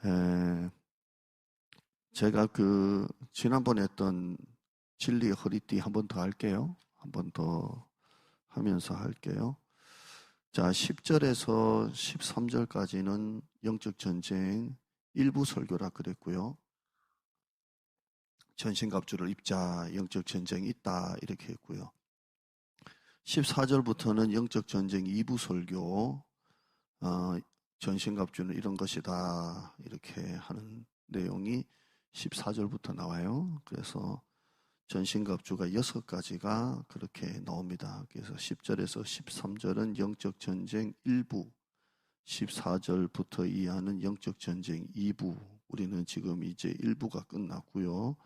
에, 제가 지난번에 했던 진리의 허리띠 한 번 더 할게요. 한 번 더 하면서 할게요. 자, 10절에서 13절까지는 영적 전쟁 일부 설교라 그랬고요. 전신갑주를 입자, 영적 전쟁이 있다 이렇게 했고요. 14절부터는 영적 전쟁 2부 설교, 전신갑주는 이런 것이다 이렇게 하는 내용이 14절부터 나와요. 그래서 전신갑주가 6가지가 그렇게 나옵니다. 그래서 10절에서 13절은 영적 전쟁 1부, 14절부터 이해하는 영적 전쟁 2부. 우리는 지금 이제 1부가 끝났고요.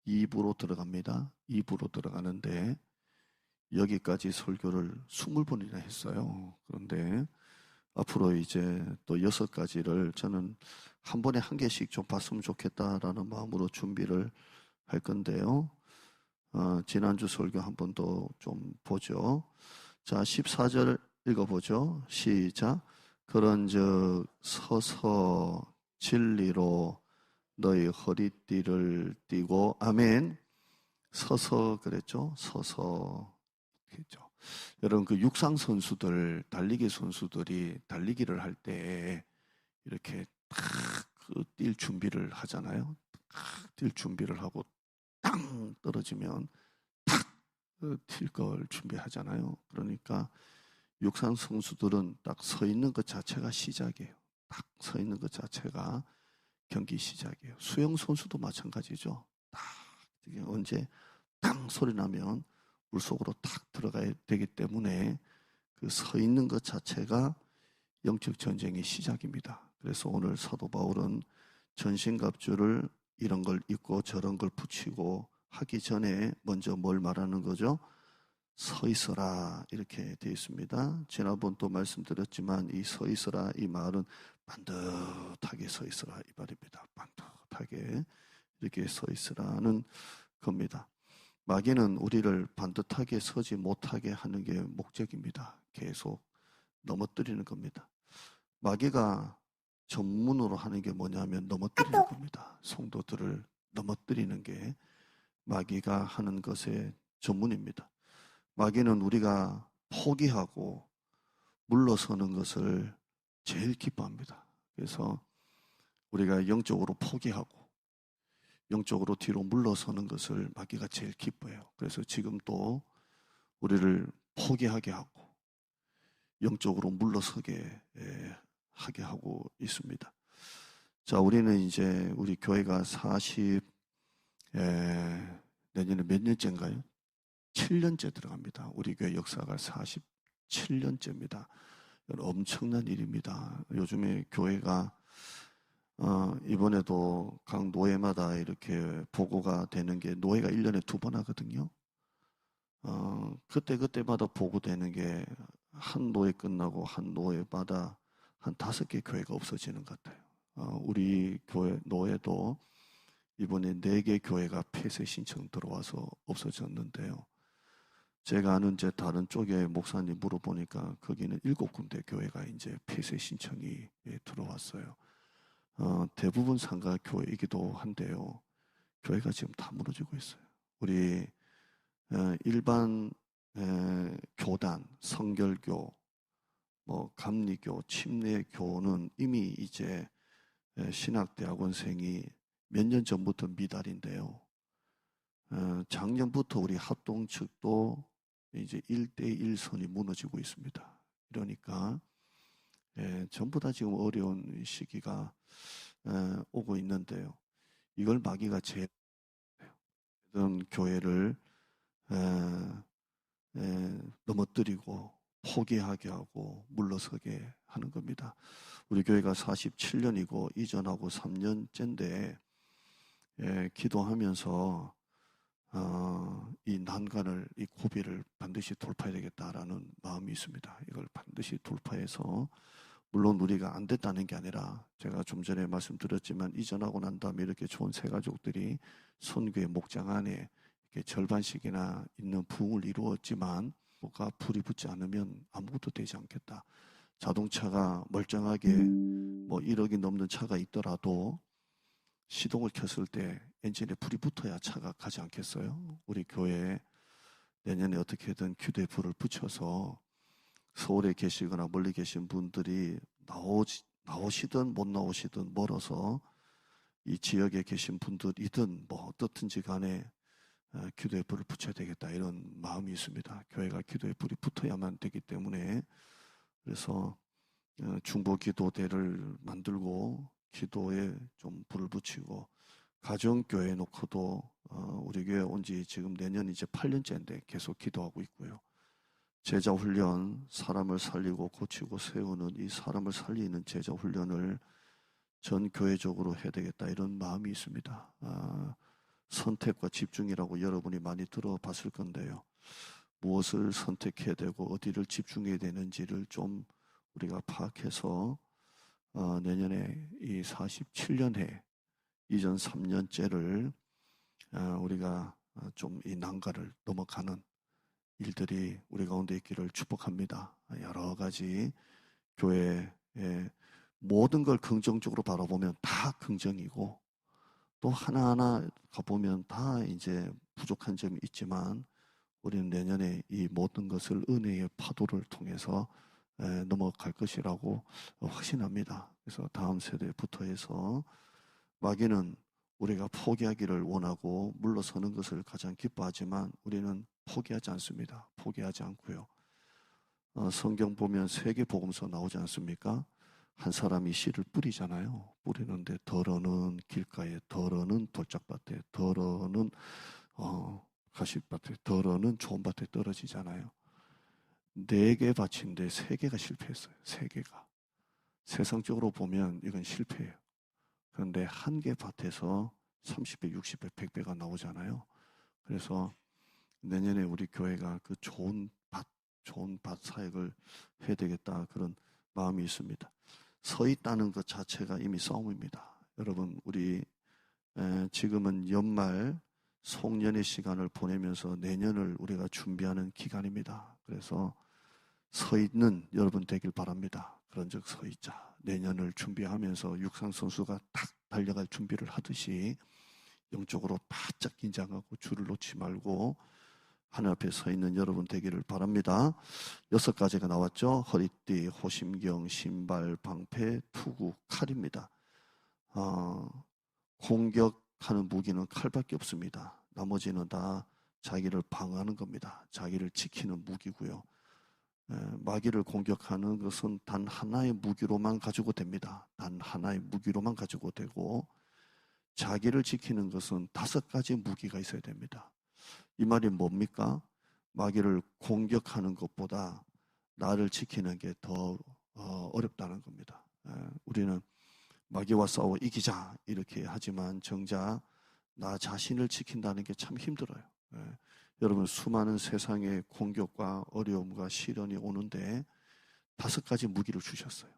2부로 들어갑니다. 2부로 들어가는데 여기까지 설교를 20번이나 했어요. 그런데 앞으로 이제 또 6가지를 저는 한 번에 한 개씩 좀 봤으면 좋겠다라는 마음으로 준비를 할 건데요. 지난주 설교 한 번 더 좀 보죠. 자, 14절 읽어보죠. 시작. 그런즉 서서 진리로 너희 허리띠를 띠고, 아멘. 서서 그랬죠. 서서 그랬죠. 여러분, 그 육상 선수들, 달리기 선수들이 달리기를 할 때 이렇게 뛸 준비를 하잖아요. 뛸 준비를 하고 땅 떨어지면 탁 튈 걸 준비하잖아요. 그러니까 육상 선수들은 딱 서 있는 것 자체가 시작이에요. 딱 서 있는 것 자체가 경기 시작이에요. 수영 선수도 마찬가지죠. 딱 언제 땅 소리 나면 물속으로 탁 들어가야 되기 때문에 그 서 있는 것 자체가 영적 전쟁의 시작입니다. 그래서 오늘 사도 바울은 전신갑주를 이런 걸 입고 저런 걸 붙이고 하기 전에 먼저 뭘 말하는 거죠? 서 있어라 이렇게 되어 있습니다. 지난번 또 말씀드렸지만 이 서 있어라 이 말은 반듯하게 서 있어라 이 말입니다. 반듯하게 이렇게 서 있으라는 겁니다. 마귀는 우리를 반듯하게 서지 못하게 하는 게 목적입니다. 계속 넘어뜨리는 겁니다. 마귀가 전문으로 하는 게 뭐냐면 넘어뜨리는 겁니다. 성도들을 넘어뜨리는 게 마귀가 하는 것의 전문입니다. 마귀는 우리가 포기하고 물러서는 것을 제일 기뻐합니다. 그래서 우리가 영적으로 포기하고 영적으로 뒤로 물러서는 것을 마귀가 제일 기뻐해요. 그래서 지금 또 우리를 포기하게 하고 영적으로 물러서게 하게 하고 있습니다. 자, 우리는 이제 우리 교회가 내년에 몇 년째인가요? 7년째 들어갑니다. 우리 교회 역사가 47년째입니다. 엄청난 일입니다. 요즘에 교회가 이번에도 각 노회마다 이렇게 보고가 되는 게 노회가 1년에 2번 하거든요. 그때마다 보고되는 게 한 노회 끝나고 한 노회마다 한 5개 교회가 없어지는 것 같아요. 우리 교회 노회도 이번에 4개 교회가 폐쇄 신청 들어와서 없어졌는데요. 제가 아는 제 다른 쪽에 목사님 물어보니까 거기는 7군데 교회가 이제 폐쇄 신청이 들어왔어요. 대부분 상가 교회이기도 한데요. 교회가 지금 다 무너지고 있어요. 우리 일반 교단, 성결교, 감리교, 침례교는 이미 이제 신학대학원생이 몇 년 전부터 미달인데요. 작년부터 우리 합동 측도 이제 1대1 선이 무너지고 있습니다. 그러니까 전부 다 지금 어려운 시기가 오고 있는데요. 이걸 마귀가 제일 교회를 넘어뜨리고 포기하게 하고 물러서게 하는 겁니다. 우리 교회가 47년이고 이전하고 3년째인데 기도하면서 이 난간을, 이 고비를 반드시 돌파해야 되겠다라는 마음이 있습니다. 이걸 반드시 돌파해서 물론 우리가 안 됐다는 게 아니라 제가 좀 전에 말씀드렸지만 이전하고 난 다음에 이렇게 좋은 새 가족들이 선교의 목장 안에 이렇게 절반씩이나 있는 부흥을 이루었지만 뭐가 불이 붙지 않으면 아무것도 되지 않겠다. 자동차가 멀쩡하게 뭐 1억이 넘는 차가 있더라도 시동을 켰을 때 엔진에 불이 붙어야 차가 가지 않겠어요? 우리 교회에 내년에 어떻게든 기도의 불을 붙여서 서울에 계시거나 멀리 계신 분들이 나오시든 못 나오시든 멀어서 이 지역에 계신 분들이든 뭐 어떻든지 간에 기도의 불을 붙여야 되겠다, 이런 마음이 있습니다. 교회가 기도의 불이 붙어야만 되기 때문에. 그래서 중보기도대를 만들고 기도에 좀 불을 붙이고, 가정교회 놓고도 우리 교회 온 지 지금 내년 이제 8년째인데 계속 기도하고 있고요. 제자훈련, 사람을 살리고 고치고 세우는 이 사람을 살리는 제자훈련을 전 교회적으로 해야 되겠다, 이런 마음이 있습니다. 선택과 집중이라고 여러분이 많이 들어봤을 건데요. 무엇을 선택해야 되고 어디를 집중해야 되는지를 좀 우리가 파악해서 내년에 이 47년해 이전 3년째를 우리가 좀 이 난가를 넘어가는 일들이 우리 가운데 있기를 축복합니다. 여러 가지 교회의 모든 걸 긍정적으로 바라보면 다 긍정이고, 또 하나하나 가보면 다 이제 부족한 점이 있지만 우리는 내년에 이 모든 것을 은혜의 파도를 통해서 넘어갈 것이라고 확신합니다. 그래서 다음 세대부터 해서 마귀는 우리가 포기하기를 원하고 물러서는 것을 가장 기뻐하지만 우리는 포기하지 않습니다. 포기하지 않고요. 성경 보면 세계복음서 나오지 않습니까? 한 사람이 씨를 뿌리잖아요. 뿌리는데 덜어는 길가에, 덜어는 돌짝밭에, 덜어는 가시밭에, 덜어는 좋은 밭에 떨어지잖아요. 4개 밭인데 3개가 실패했어요. 3개가. 세상적으로 보면 이건 실패예요. 그런데 한 개 밭에서 30배, 60배, 100배가 나오잖아요. 그래서 내년에 우리 교회가 그 좋은 밭 사역을 해야 되겠다, 그런 마음이 있습니다. 서 있다는 것 자체가 이미 싸움입니다. 여러분, 우리 지금은 연말 송년의 시간을 보내면서 내년을 우리가 준비하는 기간입니다. 그래서 서 있는 여러분 되길 바랍니다. 그런즉 서 있자. 내년을 준비하면서 육상 선수가 탁 달려갈 준비를 하듯이 영적으로 바짝 긴장하고 줄을 놓지 말고 하늘 앞에 서 있는 여러분 되기를 바랍니다. 6가지가 나왔죠. 허리띠, 호심경, 신발, 방패, 투구, 칼입니다. 공격하는 무기는 칼밖에 없습니다. 나머지는 다 자기를 방어하는 겁니다. 자기를 지키는 무기고요. 마귀를 공격하는 것은 단 하나의 무기로만 가지고 됩니다. 단 하나의 무기로만 가지고 되고, 자기를 지키는 것은 5가지 무기가 있어야 됩니다. 이 말이 뭡니까? 마귀를 공격하는 것보다 나를 지키는 게 더 어렵다는 겁니다. 우리는 마귀와 싸워 이기자 이렇게 하지만 정작 나 자신을 지킨다는 게 참 힘들어요. 여러분, 수많은 세상의 공격과 어려움과 시련이 오는데 5가지 무기를 주셨어요.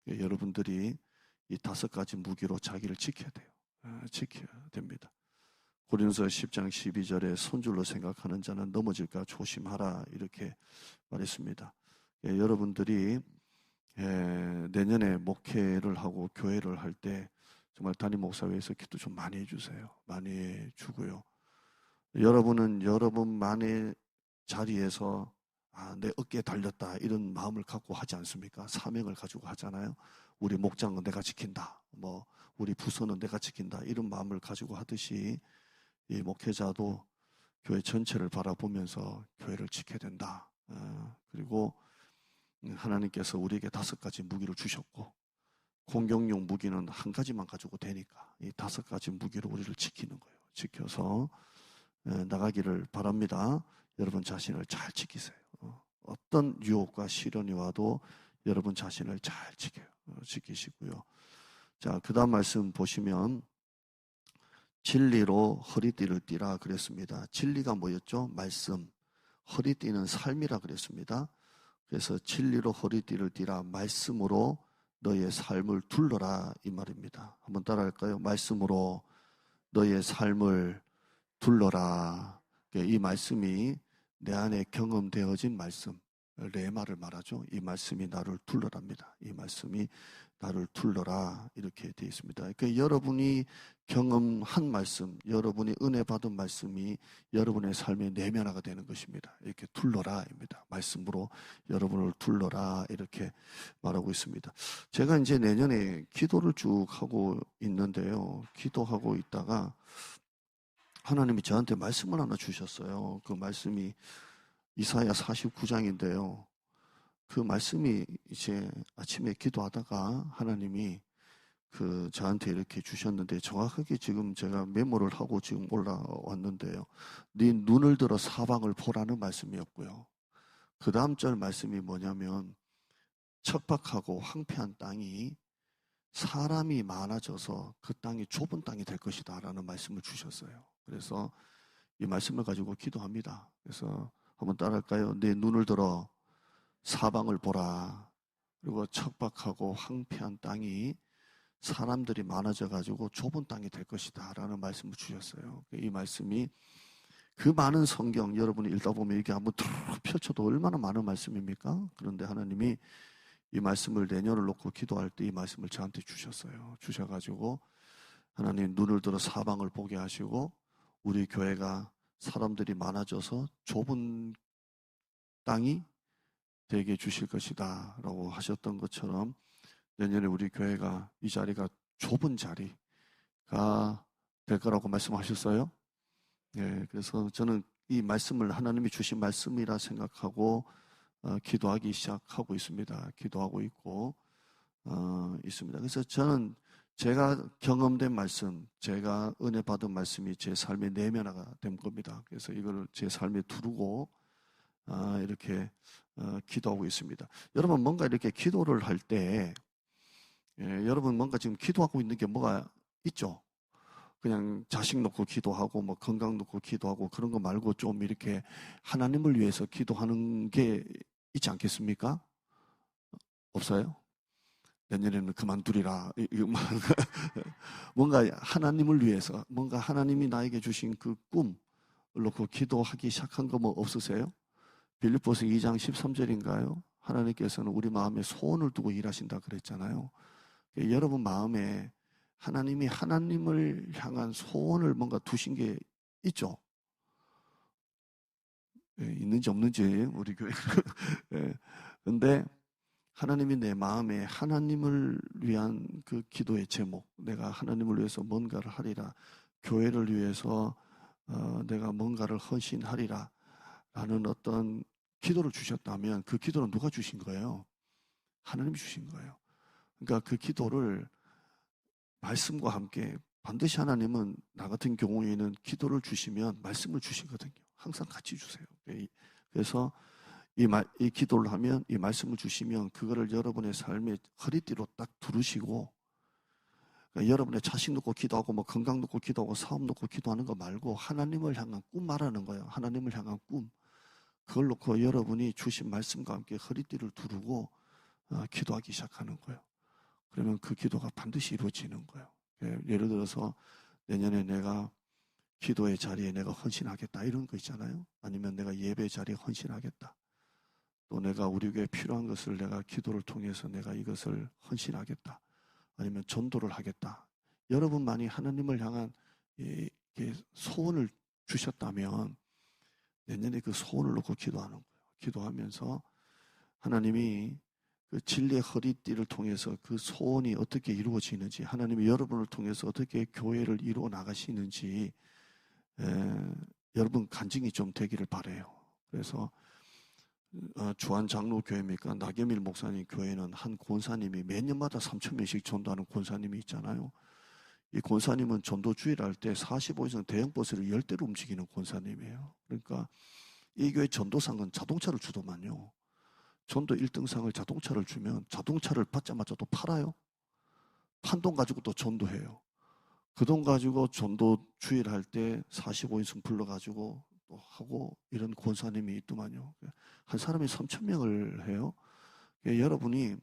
여러분들이 이 5가지 무기로 자기를 지켜야 돼요. 지켜야 됩니다. 고린도서 10장 12절에 손줄로 생각하는 자는 넘어질까 조심하라, 이렇게 말했습니다. 여러분들이 내년에 목회를 하고 교회를 할 때 정말 담임 목사회에서 기도 좀 많이 해주세요. 많이 해주고요. 여러분은 여러분만의 자리에서 내 어깨에 달렸다, 이런 마음을 갖고 하지 않습니까? 사명을 가지고 하잖아요. 우리 목장은 내가 지킨다, 우리 부서는 내가 지킨다, 이런 마음을 가지고 하듯이 이 목회자도 교회 전체를 바라보면서 교회를 지켜야 된다. 그리고 하나님께서 우리에게 5가지 무기를 주셨고, 공격용 무기는 한 가지만 가지고 되니까 이 5가지 무기로 우리를 지키는 거예요. 지켜서 나가기를 바랍니다. 여러분 자신을 잘 지키세요. 어떤 유혹과 시련이 와도 여러분 자신을 잘 지키시고요. 자, 그 다음 말씀 보시면 진리로 허리띠를 띠라 그랬습니다. 진리가 뭐였죠? 말씀. 허리띠는 삶이라 그랬습니다. 그래서 진리로 허리띠를 띠라, 말씀으로 너의 삶을 둘러라, 이 말입니다. 한번 따라할까요? 말씀으로 너의 삶을 둘러라. 이 말씀이 내 안에 경험되어진 말씀, 레마를 말하죠. 이 말씀이 나를 둘러랍니다. 이 말씀이 나를 둘러라 이렇게 되어 있습니다. 그러니까 여러분이 경험한 말씀, 여러분이 은혜 받은 말씀이 여러분의 삶의 내면화가 되는 것입니다. 이렇게 둘러라입니다. 말씀으로 여러분을 둘러라 이렇게 말하고 있습니다. 제가 이제 내년에 기도를 쭉 하고 있는데요. 기도하고 있다가 하나님이 저한테 말씀을 하나 주셨어요. 그 말씀이 이사야 49장인데요. 그 말씀이 이제 아침에 기도하다가 하나님이 저한테 이렇게 주셨는데 정확하게 지금 제가 메모를 하고 지금 올라왔는데요. 네 눈을 들어 사방을 보라는 말씀이었고요. 그 다음 절 말씀이 뭐냐면 척박하고 황폐한 땅이 사람이 많아져서 그 땅이 좁은 땅이 될 것이다 라는 말씀을 주셨어요. 그래서 이 말씀을 가지고 기도합니다. 그래서 한번 따라할까요? 내 눈을 들어 사방을 보라. 그리고 척박하고 황폐한 땅이 사람들이 많아져 가지고 좁은 땅이 될 것이다 라는 말씀을 주셨어요. 이 말씀이 그 많은 성경 여러분이 읽다 보면 이게 한번 툭 펼쳐도 얼마나 많은 말씀입니까? 그런데 하나님이 이 말씀을 내년을 놓고 기도할 때 이 말씀을 저한테 주셨어요. 주셔가지고 하나님 눈을 들어 사방을 보게 하시고 우리 교회가 사람들이 많아져서 좁은 땅이 되게 주실 것이다 라고 하셨던 것처럼 내년에 우리 교회가 이 자리가 좁은 자리가 될 거라고 말씀하셨어요. 네, 그래서 저는 이 말씀을 하나님이 주신 말씀이라 생각하고 기도하기 시작하고 있습니다. 기도하고 있고 있습니다. 그래서 저는 제가 경험된 말씀, 제가 은혜 받은 말씀이 제 삶의 내면화가 된 겁니다. 그래서 이걸 제 삶에 두르고 이렇게 기도하고 있습니다. 여러분 뭔가 이렇게 기도를 할 때 여러분 뭔가 지금 기도하고 있는 게 뭐가 있죠? 그냥 자식 놓고 기도하고 뭐 건강 놓고 기도하고 그런 거 말고 좀 이렇게 하나님을 위해서 기도하는 게 있지 않겠습니까? 없어요? 내년에는 그만두리라. 뭔가 하나님을 위해서 뭔가 하나님이 나에게 주신 그 꿈을 놓고 기도하기 시작한 거 뭐 없으세요? 빌립보서 2장 13절인가요? 하나님께서는 우리 마음에 소원을 두고 일하신다 그랬잖아요. 여러분 마음에 하나님이 하나님을 향한 소원을 뭔가 두신 게 있죠? 있는지 없는지 우리 교회. 그런데 하나님이 내 마음에 하나님을 위한 그 기도의 제목, 내가 하나님을 위해서 뭔가를 하리라, 교회를 위해서 내가 뭔가를 헌신하리라 라는 어떤 기도를 주셨다면 그 기도는 누가 주신 거예요? 하나님이 주신 거예요. 그러니까 그 기도를 말씀과 함께 반드시 하나님은 나 같은 경우에는 기도를 주시면 말씀을 주시거든요. 항상 같이 주세요. 그래서 이 기도를 하면 이 말씀을 주시면 그거를 여러분의 삶의 허리띠로 딱 두르시고 그러니까 여러분의 자식 놓고 기도하고 뭐 건강 놓고 기도하고 사업 놓고 기도하는 거 말고 하나님을 향한 꿈 말하는 거예요. 하나님을 향한 꿈. 그걸 놓고 여러분이 주신 말씀과 함께 허리띠를 두르고 기도하기 시작하는 거예요. 그러면 그 기도가 반드시 이루어지는 거예요. 예를 들어서 내년에 내가 기도의 자리에 내가 헌신하겠다 이런 거 있잖아요. 아니면 내가 예배 자리에 헌신하겠다. 또 내가 우리 교회에 필요한 것을 내가 기도를 통해서 내가 이것을 헌신하겠다. 아니면 전도를 하겠다. 여러분만이 하나님을 향한 소원을 주셨다면 내년에 그 소원을 놓고 기도하는 거예요. 기도하면서 하나님이 그 진리의 허리띠를 통해서 그 소원이 어떻게 이루어지는지 하나님이 여러분을 통해서 어떻게 교회를 이루어 나가시는지 여러분 간증이 좀 되기를 바라요. 그래서 주한 장로교회입니까? 나겸일 목사님 교회는 한 권사님이 매년마다 3,000명씩 전도하는 권사님이 있잖아요. 이 권사님은 전도 주일할 때 45인승 대형 버스를 10대로 움직이는 권사님이에요. 그러니까 이 교회 전도상은 자동차를 주더만요. 전도 1등상을 자동차를 주면 자동차를 받자마자 또 팔아요. 판 돈 가지고 또 전도해요. 그 돈 가지고 전도 주일할 때 45인승 불러가지고 또 하고 이런 권사님이 있더만요. 한 사람이 3,000명을 해요. 여러분이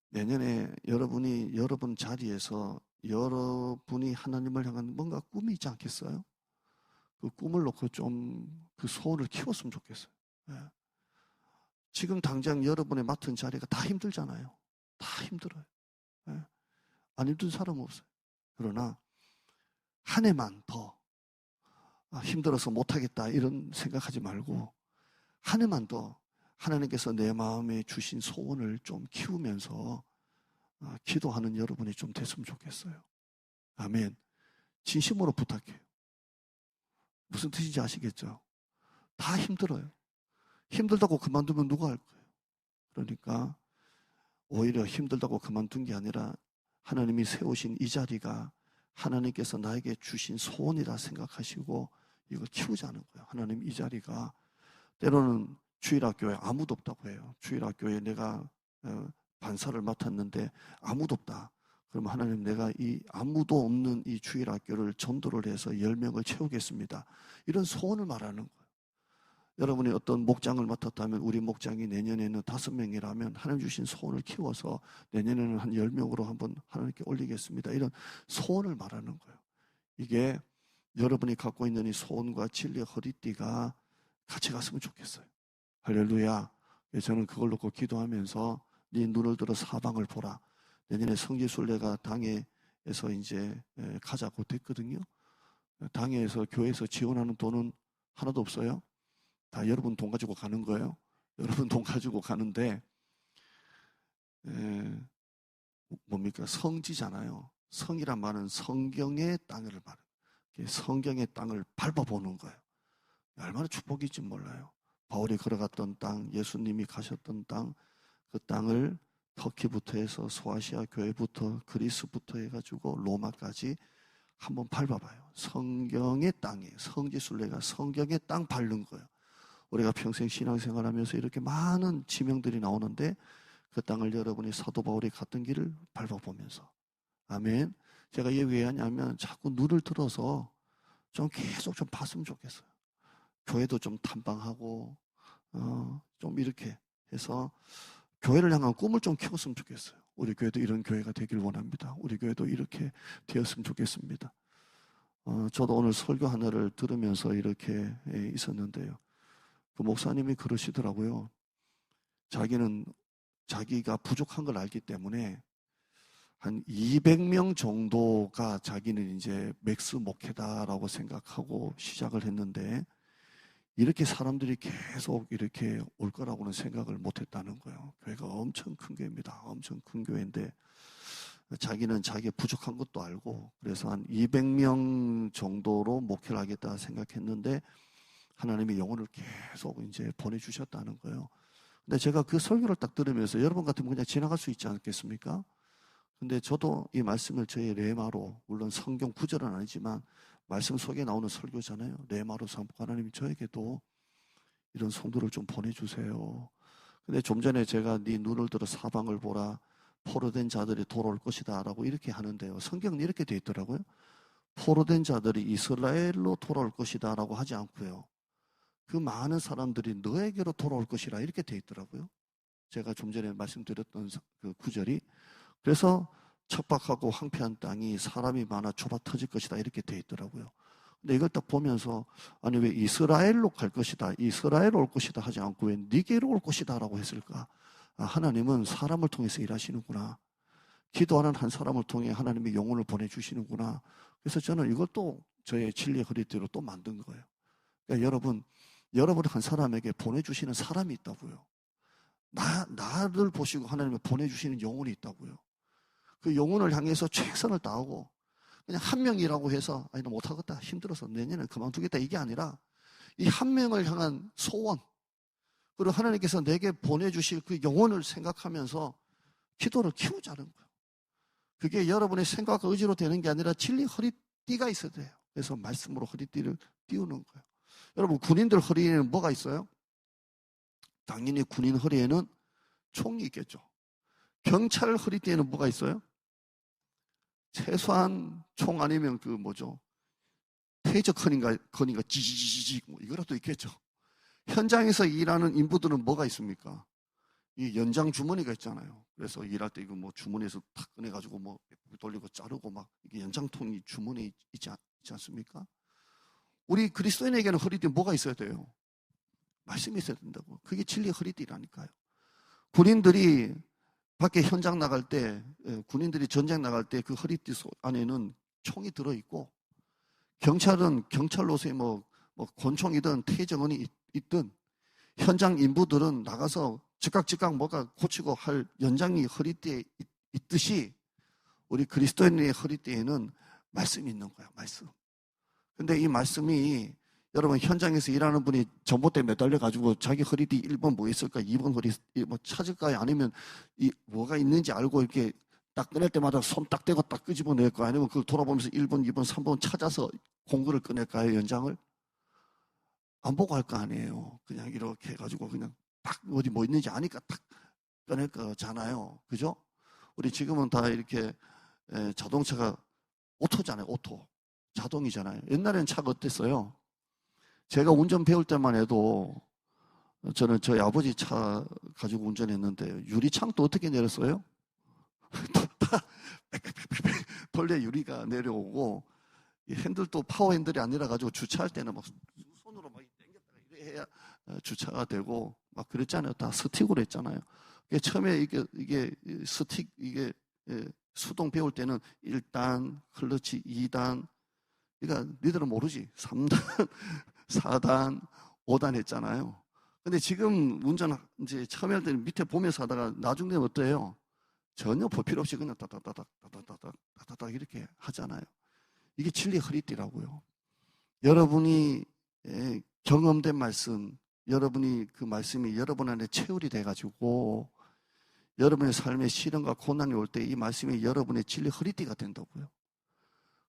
내년에 여러분이 여러분 자리에서 여러분이 하나님을 향한 뭔가 꿈이 있지 않겠어요? 그 꿈을 놓고 좀 그 소원을 키웠으면 좋겠어요. 지금 당장 여러분의 맡은 자리가 다 힘들잖아요. 다 힘들어요. 예. 안 힘든 사람 없어요. 그러나 한 해만 더 힘들어서 못하겠다 이런 생각하지 말고 한 해만 더 하나님께서 내 마음에 주신 소원을 좀 키우면서 기도하는 여러분이 좀 됐으면 좋겠어요. 아멘. 진심으로 부탁해요. 무슨 뜻인지 아시겠죠? 다 힘들어요. 힘들다고 그만두면 누가 할 거예요? 그러니까 오히려 힘들다고 그만둔 게 아니라 하나님이 세우신 이 자리가 하나님께서 나에게 주신 소원이라 생각하시고 이걸 키우자는 거예요. 하나님 이 자리가 때로는 주일학교에 아무도 없다고 해요. 주일학교에 내가 반사를 맡았는데 아무도 없다. 그럼 하나님 내가 이 아무도 없는 이 주일학교를 전도를 해서 10명을 채우겠습니다. 이런 소원을 말하는 거예요. 여러분이 어떤 목장을 맡았다면 우리 목장이 내년에는 5명이라면 하나님 주신 소원을 키워서 내년에는 한 10명으로 한번 하나님께 올리겠습니다. 이런 소원을 말하는 거예요. 이게 여러분이 갖고 있는 이 소원과 진리의 허리띠가 같이 갔으면 좋겠어요. 할렐루야. 저는 그걸 놓고 기도하면서 네 눈을 들어 사방을 보라. 내년에 성지순례가 당회에서 이제 가자고 됐거든요. 당회에서 교회에서 지원하는 돈은 하나도 없어요. 다 여러분 돈 가지고 가는 거예요. 여러분 돈 가지고 가는데 뭡니까? 성지잖아요. 성이란 말은 성경의 땅을 말해요. 성경의 땅을 밟아보는 거예요. 얼마나 축복인지 몰라요. 바울이 걸어갔던 땅, 예수님이 가셨던 땅, 그 땅을 터키부터 해서 소아시아 교회부터 그리스부터 해가지고 로마까지 한번 밟아봐요. 성경의 땅에 성지순례가 성경의 땅 밟는 거예요. 우리가 평생 신앙생활하면서 이렇게 많은 지명들이 나오는데 그 땅을 여러분이 사도 바울이 갔던 길을 밟아보면서 아멘. 제가 이게 왜 하냐면 자꾸 눈을 들어서 좀 계속 좀 봤으면 좋겠어요. 교회도 좀 탐방하고 좀 이렇게 해서 교회를 향한 꿈을 좀 키웠으면 좋겠어요. 우리 교회도 이런 교회가 되길 원합니다. 우리 교회도 이렇게 되었으면 좋겠습니다. 저도 오늘 설교 하나를 들으면서 이렇게 있었는데요. 그 목사님이 그러시더라고요. 자기는 자기가 부족한 걸 알기 때문에 한 200명 정도가 자기는 이제 맥스 목회다라고 생각하고 시작을 했는데 이렇게 사람들이 계속 이렇게 올 거라고는 생각을 못 했다는 거예요. 교회가 엄청 큰 교회입니다. 엄청 큰 교회인데 자기는 자기의 부족한 것도 알고 그래서 한 200명 정도로 목회를 하겠다 생각했는데 하나님이 영혼을 계속 이제 보내주셨다는 거예요. 근데 제가 그 설교를 딱 들으면서 여러분 같으면 그냥 지나갈 수 있지 않겠습니까? 근데 저도 이 말씀을 저의 레마로, 물론 성경 구절은 아니지만 말씀 속에 나오는 설교잖아요. 레마로 삼고 하나님이 저에게도 이런 성도를 좀 보내주세요. 근데 좀 전에 제가 네 눈을 들어 사방을 보라. 포로된 자들이 돌아올 것이다 라고 이렇게 하는데요. 성경은 이렇게 되어 있더라고요. 포로된 자들이 이스라엘로 돌아올 것이다 라고 하지 않고요. 그 많은 사람들이 너에게로 돌아올 것이라 이렇게 되어 있더라고요. 제가 좀 전에 말씀드렸던 그 구절이 그래서 척박하고 황폐한 땅이 사람이 많아 좁아 터질 것이다 이렇게 되어 있더라고요. 근데 이걸 딱 보면서 아니 왜 이스라엘로 갈 것이다 이스라엘로 올 것이다 하지 않고 왜 네게로 올 것이다 라고 했을까? 하나님은 사람을 통해서 일하시는구나. 기도하는 한 사람을 통해 하나님이 영혼을 보내주시는구나. 그래서 저는 이걸 또 저의 진리의 허리띠로 또 만든 거예요. 그러니까 여러분 한 사람에게 보내주시는 사람이 있다고요. 나를 보시고 하나님이 보내주시는 영혼이 있다고요. 그 영혼을 향해서 최선을 다하고 그냥 한 명이라고 해서 아니 나 못하겠다 힘들어서 내년에 그만두겠다 이게 아니라 이 한 명을 향한 소원 그리고 하나님께서 내게 보내주실 그 영혼을 생각하면서 기도를 키우자는 거예요. 그게 여러분의 생각과 의지로 되는 게 아니라 진리 허리띠가 있어야 돼요. 그래서 말씀으로 허리띠를 띄우는 거예요. 여러분 군인들 허리에는 뭐가 있어요? 당연히 군인 허리에는 총이 있겠죠. 경찰 허리띠에는 뭐가 있어요? 최소한 총 아니면 그 뭐죠? 테이저 커닝가 지지지지 뭐 이거라도 있겠죠. 현장에서 일하는 인부들은 뭐가 있습니까? 이 연장 주머니가 있잖아요. 그래서 일할 때 이거 뭐 주머니에서 탁 꺼내가지고 뭐 돌리고 자르고 막 이게 연장통이 주머니에 있지 않습니까? 우리 그리스도인에게는 허리띠에 뭐가 있어야 돼요? 말씀이 있어야 된다고. 그게 진리의 허리띠라니까요. 군인들이 밖에 현장 나갈 때, 군인들이 전쟁 나갈 때 그 허리띠 안에는 총이 들어있고, 경찰은 경찰로서의 권총이든 태정원이 있든, 현장 인부들은 나가서 즉각 뭐가 고치고 할 연장이 허리띠에 있듯이 우리 그리스도인의 허리띠에는 말씀이 있는 거야, 말씀. 근데 이 말씀이 여러분 현장에서 일하는 분이 전봇대에 매달려가지고 자기 허리띠 1번 뭐 있을까, 2번 허리띠 뭐 찾을까요? 아니면 뭐가 있는지 알고 이렇게 딱 꺼낼 때마다 손 딱 대고 딱 끄집어낼까? 아니면 그걸 돌아보면서 1번, 2번, 3번 찾아서 공구를 꺼낼까요, 연장을? 안 보고 할 거 아니에요. 그냥 이렇게 해가지고 그냥 딱 어디 뭐 있는지 아니까 딱 꺼낼 거잖아요. 그죠? 우리 지금은 다 이렇게 자동차가 오토잖아요. 오토. 자동이잖아요. 옛날에는 차가 어땠어요? 제가 운전 배울 때만 해도 저는 저희 아버지 차 가지고 운전했는데 유리창도 어떻게 내렸어요? 다 빽빽빽빽 벌레 유리가 내려오고 핸들도 파워 핸들이 아니라 가지고 주차할 때는 막 손으로 막 당겼다가 이래 해야 주차가 되고 막 그랬잖아요. 다 스틱으로 했잖아요. 처음에 이게 스틱 이게 수동 배울 때는 1단, 클러치 2단, 그러니까 니들은 모르지. 3단, 4단, 5단 했잖아요. 근데 지금 운전 이제 처음에 할 때는 밑에 보면서 하다가 나중 되면 어때요? 전혀 볼 필요 없이 그냥 따닥따닥 이렇게 하잖아요. 이게 진리 허리띠라고요. 여러분이 경험된 말씀, 여러분이 그 말씀이 여러분 안에 체울이 돼가지고 여러분의 삶에 시련과 고난이 올 때 이 말씀이 여러분의 진리 허리띠가 된다고요.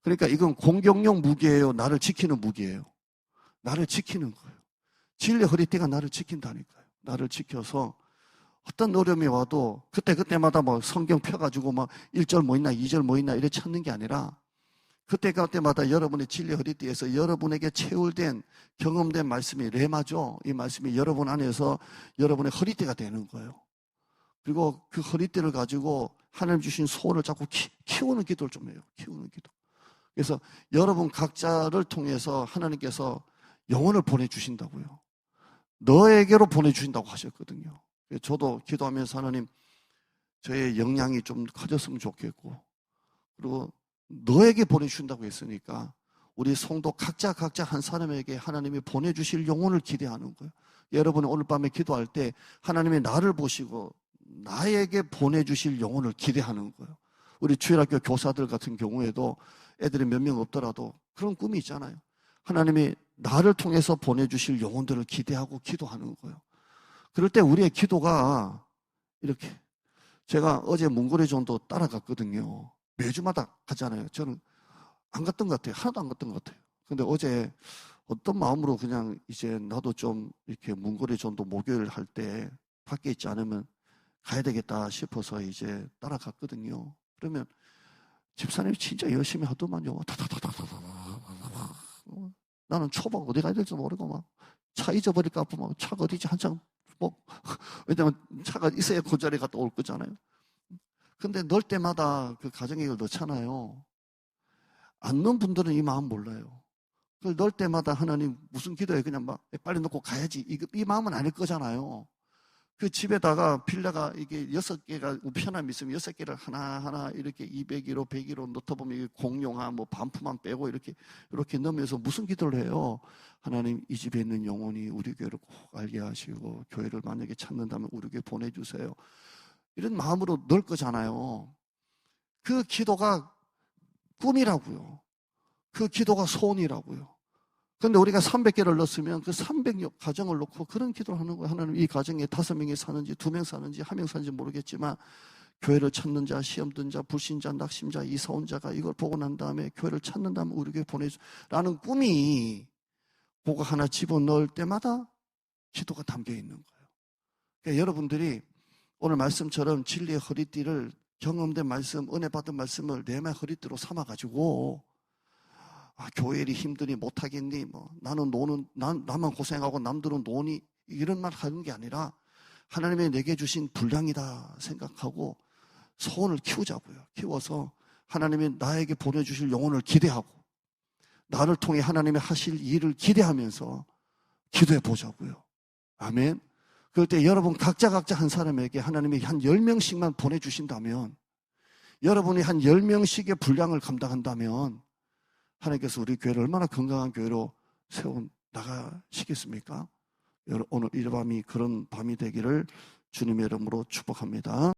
그러니까 이건 공격용 무기예요? 나를 지키는 무기예요? 나를 지키는 거예요. 진리 허리띠가 나를 지킨다니까요. 나를 지켜서 어떤 어려움이 와도 그때마다 뭐 성경 펴가지고 막 1절 뭐 있나 2절 뭐 있나 이래 찾는 게 아니라 그때마다 여러분의 진리 허리띠에서 여러분에게 체울된 경험된 말씀이 레마죠. 이 말씀이 여러분 안에서 여러분의 허리띠가 되는 거예요. 그리고 그 허리띠를 가지고 하나님 주신 소원을 자꾸 키우는 기도를 좀 해요. 키우는 기도. 그래서 여러분 각자를 통해서 하나님께서 영혼을 보내주신다고요. 너에게로 보내주신다고 하셨거든요. 저도 기도하면서 하나님 저의 역량이 좀 커졌으면 좋겠고 그리고 너에게 보내주신다고 했으니까 우리 성도 각자 한 사람에게 하나님이 보내주실 영혼을 기대하는 거예요. 여러분이 오늘 밤에 기도할 때 하나님이 나를 보시고 나에게 보내주실 영혼을 기대하는 거예요. 우리 주일학교 교사들 같은 경우에도 애들이 몇 명 없더라도 그런 꿈이 있잖아요. 하나님이 나를 통해서 보내주실 영혼들을 기대하고 기도하는 거예요. 그럴 때 우리의 기도가 이렇게 제가 어제 몽골의 전도 따라갔거든요. 매주마다 가잖아요. 저는 안 갔던 것 같아요. 하나도 안 갔던 것 같아요. 근데 어제 어떤 마음으로 그냥 이제 나도 좀 이렇게 몽골의 전도 목요일 할 때 밖에 있지 않으면 가야 되겠다 싶어서 이제 따라갔거든요. 그러면 집사님이 진짜 열심히 하더만요. 나는 초박 어디 가야 될지 모르고 막 차 잊어버릴까 아프고 막 차가 어디지 한참 왜냐면 차가 있어야 그 자리에 갔다 올 거잖아요. 근데 넣을 때마다 그 가정액을 넣잖아요. 안 넣은 분들은 이 마음 몰라요. 그걸 넣을 때마다 하나님 무슨 기도해 그냥 막 빨리 넣고 가야지 이 마음은 아닐 거잖아요. 그 집에다가 필라가 이게 6개가 우편함이 있으면 6개를 하나하나 이렇게 200kg, 100kg 넣다 보면 이게 공용한 뭐 반품만 빼고 이렇게 넣으면서 무슨 기도를 해요? 하나님 이 집에 있는 영혼이 우리 교회를 꼭 알게 하시고 교회를 만약에 찾는다면 우리 교회 보내주세요. 이런 마음으로 넣을 거잖아요. 그 기도가 꿈이라고요. 그 기도가 소원이라고요. 그런데 우리가 300개를 넣었으면 그 300 가정을 놓고 그런 기도를 하는 거예요. 하나님 이 가정에 5명이 사는지 2명 사는지 1명 사는지 모르겠지만 교회를 찾는 자, 시험 든 자, 불신자, 낙심자, 이사 온 자가 이걸 보고 난 다음에 교회를 찾는다면 우리에게 보내주라는 꿈이 그거 하나 집어넣을 때마다 기도가 담겨 있는 거예요. 그러니까 여러분들이 오늘 말씀처럼 진리의 허리띠를 경험된 말씀, 은혜 받은 말씀을 내 말 허리띠로 삼아가지고 교회 일이 힘드니 못하겠니? 나는 나만 고생하고 남들은 노니? 이런 말 하는 게 아니라 하나님이 내게 주신 분량이다 생각하고 소원을 키우자고요. 키워서 하나님이 나에게 보내주실 영혼을 기대하고 나를 통해 하나님이 하실 일을 기대하면서 기도해 보자고요. 아멘. 그럴 때 여러분 각자 한 사람에게 하나님이 한 10명씩만 보내주신다면, 여러분이 한 10명씩의 분량을 감당한다면 하나님께서 우리 교회를 얼마나 건강한 교회로 세워 나가시겠습니까? 오늘 이 밤이 그런 밤이 되기를 주님의 이름으로 축복합니다.